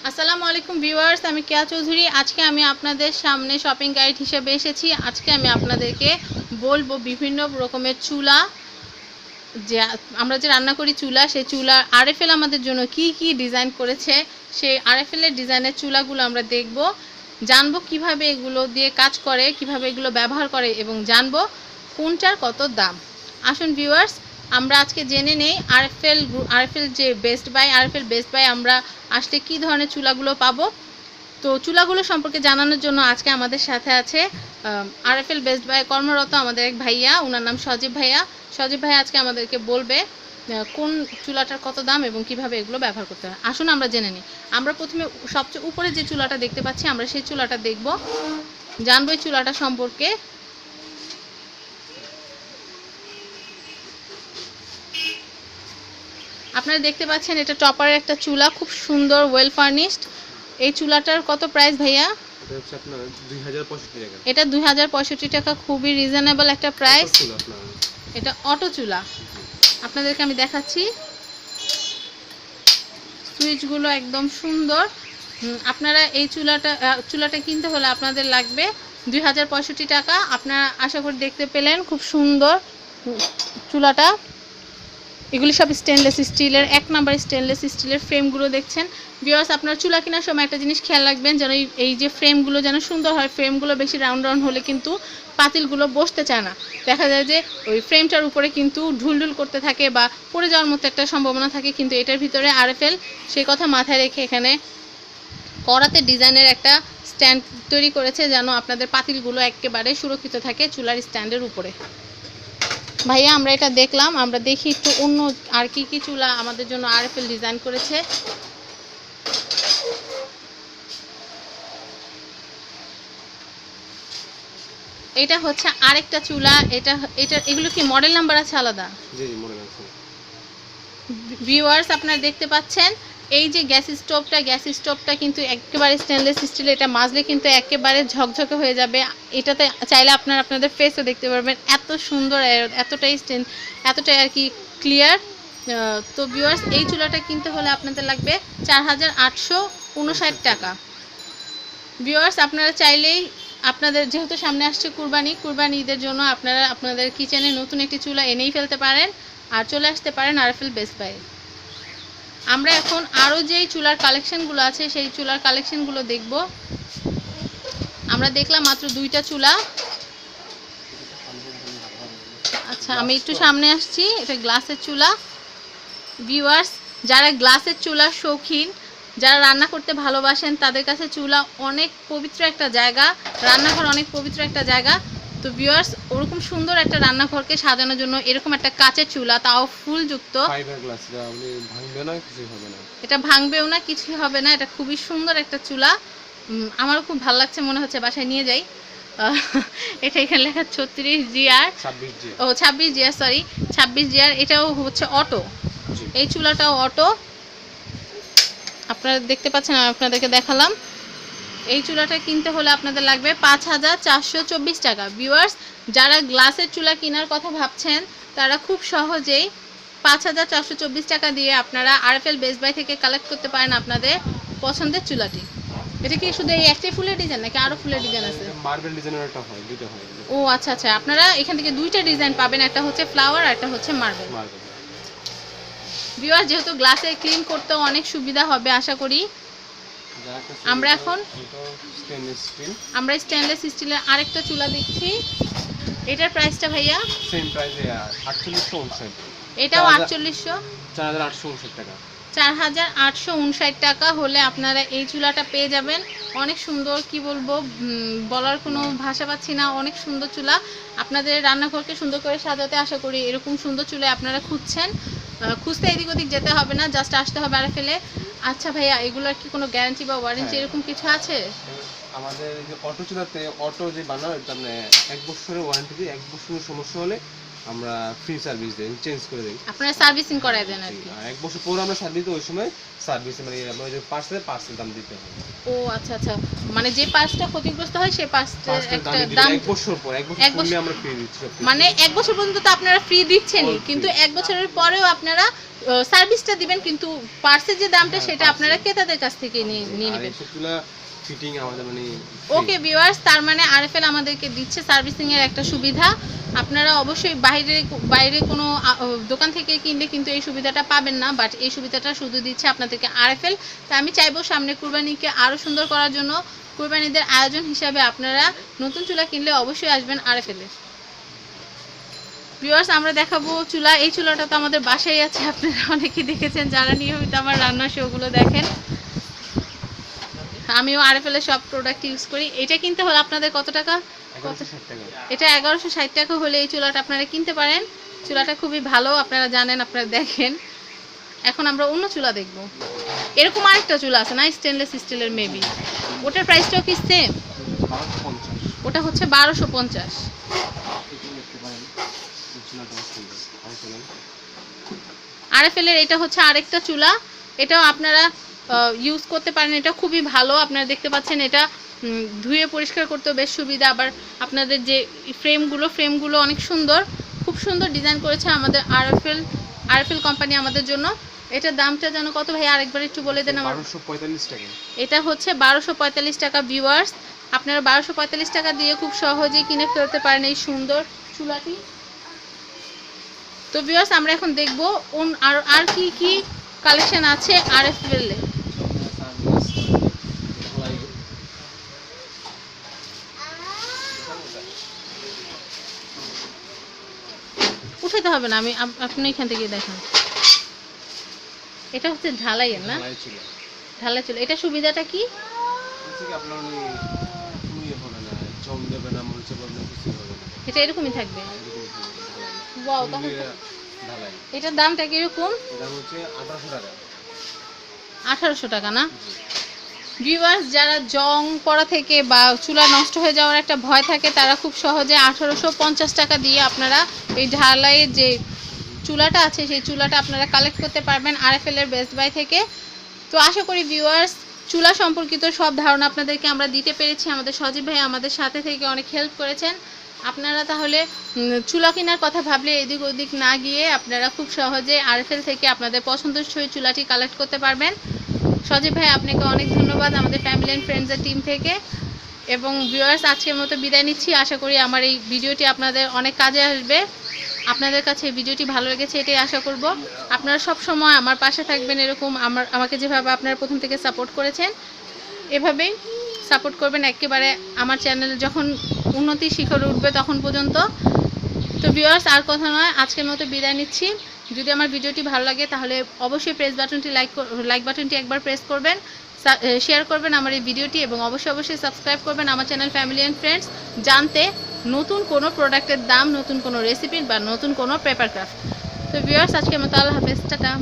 আসসালামু আলাইকুম ভিউয়ার্স, আমি কেয়া চৌধুরী। আজকে আমি আপনাদের সামনে শপিং গাইড হিসেবে এসেছি। আজকে আমি আপনাদেরকে বলবো বিভিন্ন রকমের চুলা, যে আমরা যে রান্না করি চুলা, সেই চুলার আরএফএল আমাদের জন্য কি কি ডিজাইন করেছে, সেই আরএফএল এর ডিজাইনের চুলাগুলো আমরা দেখব, জানবো কিভাবে এগুলো দিয়ে কাজ করে, কিভাবে এগুলো ব্যবহার করে এবং জানবো কোনটার কত দাম। আসুন ভিউয়ার্স, আমরা আজকে জেনে নেই আরএফএল যে আরএফএল বেস্ট বাই আমরা আসলে কি ধরনের চুলাগুলো পাবো। তো চুলাগুলো সম্পর্কে জানানোর জন্য আজকে আমাদের সাথে আছে আরএফএল বেস্ট বাই কর্মরত আমাদের এক ভাইয়া, ওনার নাম সজীব ভাইয়া। সজীব ভাইয়া আজকে আমাদেরকে বলবে কোন চুলাটার কত দাম এবং কিভাবে এগুলো ব্যবহার করতে হয়। আসুন আমরা জেনে নিই। আমরা প্রথমে সবচেয়ে উপরে যে চুলাটা দেখতে পাচ্ছি, আমরা সেই চুলাটা দেখব, জানবো এই চুলাটা সম্পর্কে। আপনারা দেখতে পাচ্ছেন এটা টপারের একটা চুলা, খুব সুন্দর ওয়েল ফার্নিশড। এই চুলাটার কত প্রাইস ভাইয়া? এটা 2065 টাকা, খুবই রিজনেবল একটা প্রাইস। এটা অটো চুলা, আপনাদেরকে আমি দেখাচ্ছি। সুইচগুলো একদম সুন্দর। আপনারা এই চুলাটা কিনতে হলে আপনাদের লাগবে 2065 টাকা। আপনারা আশা করি দেখতে পেলেন খুব সুন্দর চুলাটা। এগুলি সব স্টেনলেস স্টিলের, 1 নাম্বার স্টেনলেস স্টিলের ফ্রেমগুলো দেখছেন। ভিউয়ার্স, আপনারা চুলা কেনার সময় একটা জিনিস খেয়াল রাখবেন, যেন এই যে ফ্রেমগুলো যেন সুন্দর হয়। ফ্রেমগুলো বেশি রাউন্ড হলে কিন্তু পাতিলগুলো বসতে চায় না, দেখা যায় যে ওই ফ্রেমটার উপরে কিন্তু ঢুলঢুল করতে থাকে বা পড়ে যাওয়ার মতো একটা সম্ভাবনা থাকে। কিন্তু এটার ভিতরে আরএফএল সেই কথা মাথায় রেখে এখানে করাতে ডিজাইনের একটা স্ট্যান্ড তৈরি করেছে, যেন আপনাদের পাতিলগুলো একেবারে সুরক্ষিত থাকে চুলার স্ট্যান্ডের উপরে। ভাইয়া, আমরা এটা দেখলাম, আমরা দেখি একটু অন্য আর কি কি চুলা আমাদের জন্য আরএফএল ডিজাইন করেছে। এটা হচ্ছে আরেকটা চুলা। এগুলো কি মডেল নাম্বার আছে আলাদা? জি জি, মডেল আছে। ভিউয়ার্স, আপনারা দেখতে পাচ্ছেন এই যে গ্যাস স্টোভটা কিন্তু একেবারে স্টেনলেস স্টিল। এটা মাজলে কিন্তু একেবারে ঝকঝকে হয়ে যাবে। এটাতে চাইলে আপনাদের ফেসও দেখতে পারবেন, এত সুন্দর, এতটাই আর কি ক্লিয়ার। তো ভিউয়ার্স, এই চুলাটা কিনতে হলে আপনাদের লাগবে 4859 টাকা। ভিউয়ার্স, আপনারা চাইলেই আপনাদের যেহেতু সামনে আসছে কুরবানি ঈদের জন্য আপনারা আপনাদের কিচেনে নতুন একটি চুলা এনেই ফেলতে পারেন আর চলে আসতে পারেন আরএফএল বেস্ট বাই। আমরা এখন আরও যেই চুলার কালেকশনগুলো আছে সেই চুলার কালেকশনগুলো দেখব। আমরা দেখলাম মাত্র 2টা চুলা। আচ্ছা, আমি একটু সামনে আসছি। এটা গ্লাসের চুলা। ভিউয়ার্স, যারা গ্লাসের চুলার শৌখিন, যারা রান্না করতে ভালোবাসেন, তাদের কাছে চুলা অনেক পবিত্র একটা জায়গা, রান্নাঘর অনেক পবিত্র একটা জায়গা। তো ভিউয়ার্স, ওরকম সুন্দর একটা রান্নাঘরকে সাজানোর জন্য এরকম একটা কাচের চুলা, তাও ফুলযুক্ত, এটা ভাঙবেও না, কিছুই হবে না। এটা খুবই সুন্দর একটা চুলা, আমারও খুব ভালো লাগছে, মনে হচ্ছে বাসায় নিয়ে যাই। এটা এখানে লেখা 36GR, ও 26GR, সরি 26GR। এটাও হচ্ছে অটো, এই চুলাটাও অটো। আপনারা দেখতে পাচ্ছেন, আমি আপনাদেরকে দেখালাম। এই চুলাটা কিনতে হলে আপনাদের লাগবে 5424 টাকা। ভিউয়ার্স, যারা গ্লাসের চুলা কেনার কথা ভাবছেন, তারা খুব সহজেই 5424 টাকা দিয়ে আপনারা আরএফএল বেস্ট বাই থেকে কালেক্ট করতে পারেন আপনাদের পছন্দের চুলাটি। এটা কি শুধু এই একটাই ফুলের ডিজাইন নাকি আরও ফুলের ডিজাইন আছে? মার্বেল ডিজাইনের একটা হয়, দুটো হয়। ও আচ্ছা আচ্ছা, আপনারা এখান থেকে 2টা ডিজাইন পাবেন, একটা হচ্ছে ফ্লাওয়ার আর একটা হচ্ছে মার্বেল। ভিউয়ার্স, যেহেতু গ্লাসে ক্লিন করতেও অনেক সুবিধা হবে আশা করি। আমরা এখন স্টেনলেস স্টিলের আরেকটা চুলা দেখছি। এটার প্রাইসটা ভাইয়া? Same price, 4859। এটাও 4859 টাকা। 4859 টাকা হলে আপনারা এই চুলাটা পেয়ে যাবেন। অনেক সুন্দর, কি বলবো, বলার কোনো ভাষা পাচ্ছি না। অনেক সুন্দর চুলা, আপনাদের রান্নাঘরকে সুন্দর করে সাজাতে আশা করি এরকম সুন্দর চুলা আপনারা খুঁজছেন। খুঁজতে এদিক ওদিক যেতে হবে না, জাস্ট আসতে হবে আরএফএলে। আচ্ছা ভাইয়া, এগুলোর কি কোনো গ্যারান্টি বা ওয়ারেন্টি এরকম কিছু আছে? আমাদের যে অটো চুলাতে অটো যে বানায়, তার 1 বছরের ওয়ারেন্টি দিয়ে 1 বছরের সমস্যা হলে আমরা ফ্রি সার্ভিস দেই, চেঞ্জ করে দেই। আপনারা সার্ভিসিং করায় দেন আর কি। আর 1 বছর পর আমরা সার্ভিস ওই সময় সার্ভিস মানে আমরা যে পার্সেল দাম দিতে হয়। ও আচ্ছা আচ্ছা, মানে যে পার্সটা ক্ষতিগ্রস্ত হয় সেই পার্সটার একটা দাম 1 বছর পর 1 বছর পরে আমরা ফ্রি দিচ্ছি সবকিছু। মানে 1 বছর পর্যন্ত তো আপনারা ফ্রি দিচ্ছেনই, All কিন্তু free। 1 বছরের পরেও আপনারা সার্ভিসটা দিবেন, কিন্তু পার্সের যে দামটা হ্যাঁ, সেটা আপনারা ক্রেতাদের কাছ থেকে নিয়ে আর নেবেন। এইসবগুলা ফিটিং আমাদের মানে ওকে ভিউয়ার্স, তার মানে আরএফএল আমাদেরকে দিচ্ছে সার্ভিসিং এর একটা সুবিধা। আপনারা অবশ্যই বাইরে কোনো দোকান থেকে কিনলে কিন্তু এই সুবিধাটা পাবেন না, বাট এই সুবিধাটা শুধু দিচ্ছে আপনাদেরকে আরএফএল। তাই আমি চাইবো সামনে কুরবানিকে আরও সুন্দর করার জন্য কুরবানিদের আয়োজন হিসাবে আপনারা নতুন চুলা কিনলে অবশ্যই আসবেন আরএফএল এ। ভিউয়ার্স, আমরা দেখাবো চুলা। এই চুলাটা তো আমাদের বাসায় আছে, আপনারা অনেকেই দেখেছেন যারা নিয়মিত আমার রান্নার শোগুলো দেখেন। আমিও আরএফএল এর সব প্রোডাক্ট ইউজ করি। এটা কিনতে হলে আপনাদের কত টাকা? 1160 টাকা। এটা 1160 টাকা হলে এই চুলাটা আপনারা কিনতে পারেন। চুলাটা খুবই ভালো, আপনারা জানেন, আপনারা দেখেন। এখন আমরা অন্য চুলা দেখব। এরকম আরেকটা চুলা আছে না, স্টেনলেস স্টিলের মেবি, ওটার প্রাইসটাও কি সেম? 1250। ওটা হচ্ছে 1250। আরএফএল এর এটা হচ্ছে আরেকটা চুলা, এটাও আপনারা ইউজ করতে পারেন। এটা খুবই ভালো, আপনারা দেখতে পাচ্ছেন। এটা ধুয়ে পরিষ্কার করতেও বেশ সুবিধা। আবার আপনাদের যে ফ্রেমগুলো অনেক সুন্দর, খুব সুন্দর ডিজাইন করেছে আমাদের আরএফএল কোম্পানি আমাদের জন্য। এটার দামটা যেন কত ভাই, আরেকবার একটু বলে দেন আমার। 1245 টাকা। এটা হচ্ছে 1245 টাকা। ভিউয়ার্স, আপনারা 1245 টাকা দিয়ে খুব সহজেই কিনে ফেলতে পারেন এই সুন্দর চুলাটি। তো ভিউয়ার্স, আমরা এখন দেখব আর কি কি কালেকশন আছে আরএফএল এ। উঠাতে হবে না, আপনি এখান থেকে দেখান। এটা হচ্ছে ঢালাইয়ের না, ঢালাই চুলা। এটা সুবিধাটা কি? আপনার হবে না, জং দেবে না, মরিচা পড়বে না, কিছু হবে না। এটা এরকমই থাকবে। ওয়াও, তাহলে ঢালাই। এটার দামটা কিরকম? এটা হচ্ছে 1800 টাকা। 1800 টাকা না? ভিউয়ার্স, যারা জং পড়া থেকে বা চুলা নষ্ট হয়ে যাওয়ার একটা ভয় থাকে, তারা খুব সহজে 1850 টাকা দিয়ে আপনারা এই ঢালাইয়ের যে চুলাটা আছে সেই চুলাটা আপনারা কালেক্ট করতে পারবেন আরএফএল এর বেস্ট বাই থেকে। তো আশা করি ভিউয়ার্স, চুলা সম্পর্কিত সব ধারণা আপনাদেরকে আমরা দিতে পেরেছি। আমাদের সজীব ভাই আমাদের সাথে থেকে অনেক হেল্প করেছেন। আপনারা তাহলে চুলা কেনার কথা ভাবলে এদিক ওদিক না গিয়ে আপনারা খুব সহজে আরএফএল থেকে আপনাদের পছন্দসই চুলাটি কালেক্ট করতে পারবেন। সজীব ভাই, আপনাকে অনেক ধন্যবাদ আমাদের ফ্যামিলি অ্যান্ড ফ্রেন্ডসের টিম থেকে। এবং ভিউয়ার্স, আজকের মতো বিদায় নিচ্ছি। আশা করি আমার এই ভিডিওটি আপনাদের অনেক কাজে আসবে। আপনাদের কাছে এই ভিডিওটি ভালো লেগেছে এটাই আশা করব। আপনারা সব সময় আমার পাশে থাকবেন, এরকম আমাকে যেভাবে আপনারা প্রথম থেকে সাপোর্ট করেছেন এভাবেই সাপোর্ট করবেন একেবারে আমার চ্যানেল যখন উন্নতি শিখরে উঠবে তখন পর্যন্ত। তো ভিউয়ার্স, আর কথা নয়, আজকের মতো বিদায় নিচ্ছি। যদি আমার ভিডিওটি ভালো লাগে তাহলে অবশ্যই লাইক বাটনটি একবার প্রেস করবেন, শেয়ার করবেন আমার এই ভিডিওটি, এবং অবশ্যই সাবস্ক্রাইব করবেন আমার চ্যানেল ফ্যামিলি অ্যান্ড ফ্রেন্ডস, জানতে নতুন কোনো প্রোডাক্টের দাম, নতুন কোনো রেসিপি বা নতুন কোনো পেপার ক্রাফট। তো ভিউয়ার্স, আজকের মতো আল্লাহ হাফেজ, টাটা।